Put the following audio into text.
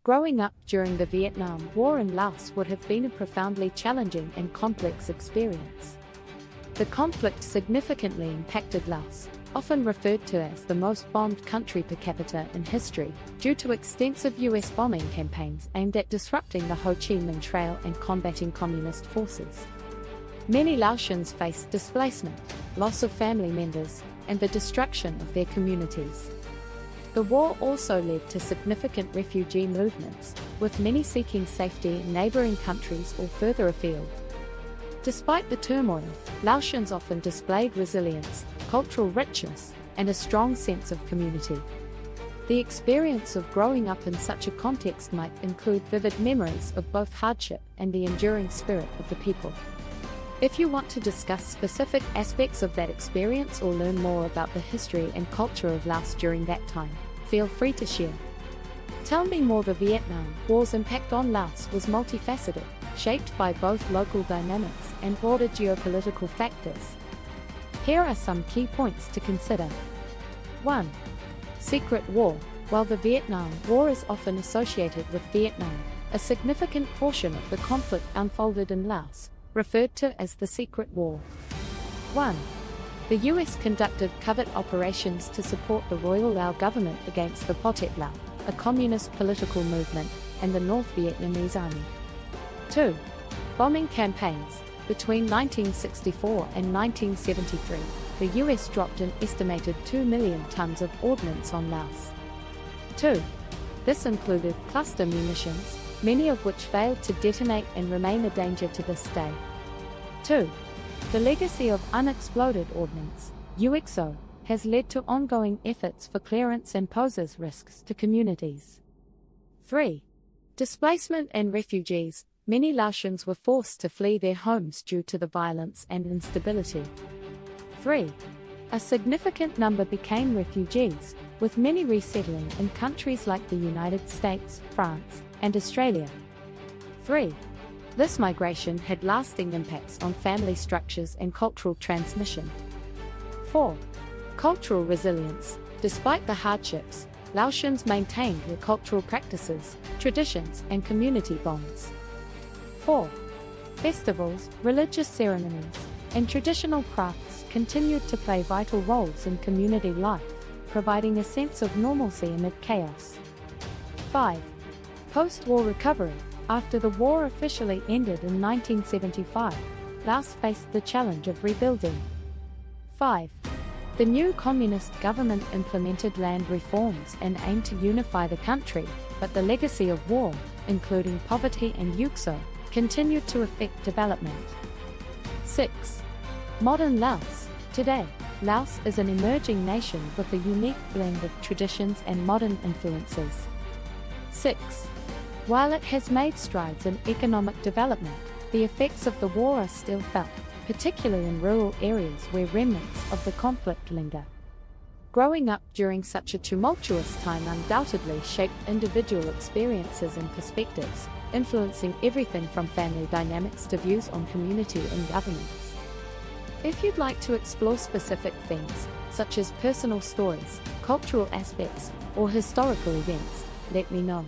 Growing up during the Vietnam War in Laos would have been a profoundly challenging and complex experience. The conflict significantly impacted Laos, often referred to as the most bombed country per capita in history, due to extensive US bombing campaigns aimed at disrupting the Ho Chi Minh Trail and combating communist forces. Many Laotians faced displacement, loss of family members, and the destruction of their communities. The war also led to significant refugee movements, with many seeking safety in neighboring countries or further afield. Despite the turmoil, Laotians often displayed resilience, cultural richness, and a strong sense of community. The experience of growing up in such a context might include vivid memories of both hardship and the enduring spirit of the people. If you want to discuss specific aspects of that experience or learn more about the history and culture of Laos during that time, feel free to share. Tell me more. The Vietnam War's impact on Laos was multifaceted, shaped by both local dynamics and broader geopolitical factors. Here are some key points to consider. 1. Secret War. While the Vietnam War is often associated with Vietnam, a significant portion of the conflict unfolded in Laos, referred to as the Secret War. 1. The US conducted covert operations to support the Royal Lao government against the Pathet Lao, a communist political movement, and the North Vietnamese Army. 2. Bombing campaigns. Between 1964 and 1973, the US dropped an estimated 2 million tons of ordnance on Laos. 2. This included cluster munitions, many of which failed to detonate and remain a danger to this day. 2. The legacy of unexploded ordnance, UXO, has led to ongoing efforts for clearance and poses risks to communities. 3. Displacement and refugees. Many Laotians were forced to flee their homes due to the violence and instability. 3. A significant number became refugees, with many resettling in countries like the United States, France, and Australia. 4. This migration had lasting impacts on family structures and cultural transmission. 5. Cultural resilience. Despite the hardships, Laotians maintained their cultural practices, traditions, and community bonds. 4. Festivals, religious ceremonies, and traditional crafts continued to play vital roles in community life, providing a sense of normalcy amid chaos. 5. Post-war recovery. After the war officially ended in 1975, Laos faced the challenge of rebuilding. 5. The new communist government implemented land reforms and aimed to unify the country, but the legacy of war, including poverty and UXO, continued to affect development. 6. Modern Laos. Today, Laos is an emerging nation with a unique blend of traditions and modern influences. 6. While it has made strides in economic development, the effects of the war are still felt, particularly in rural areas where remnants of the conflict linger. Growing up during such a tumultuous time undoubtedly shaped individual experiences and perspectives, influencing everything from family dynamics to views on community and governance. If you'd like to explore specific themes, such as personal stories, cultural aspects, or historical events, let me know.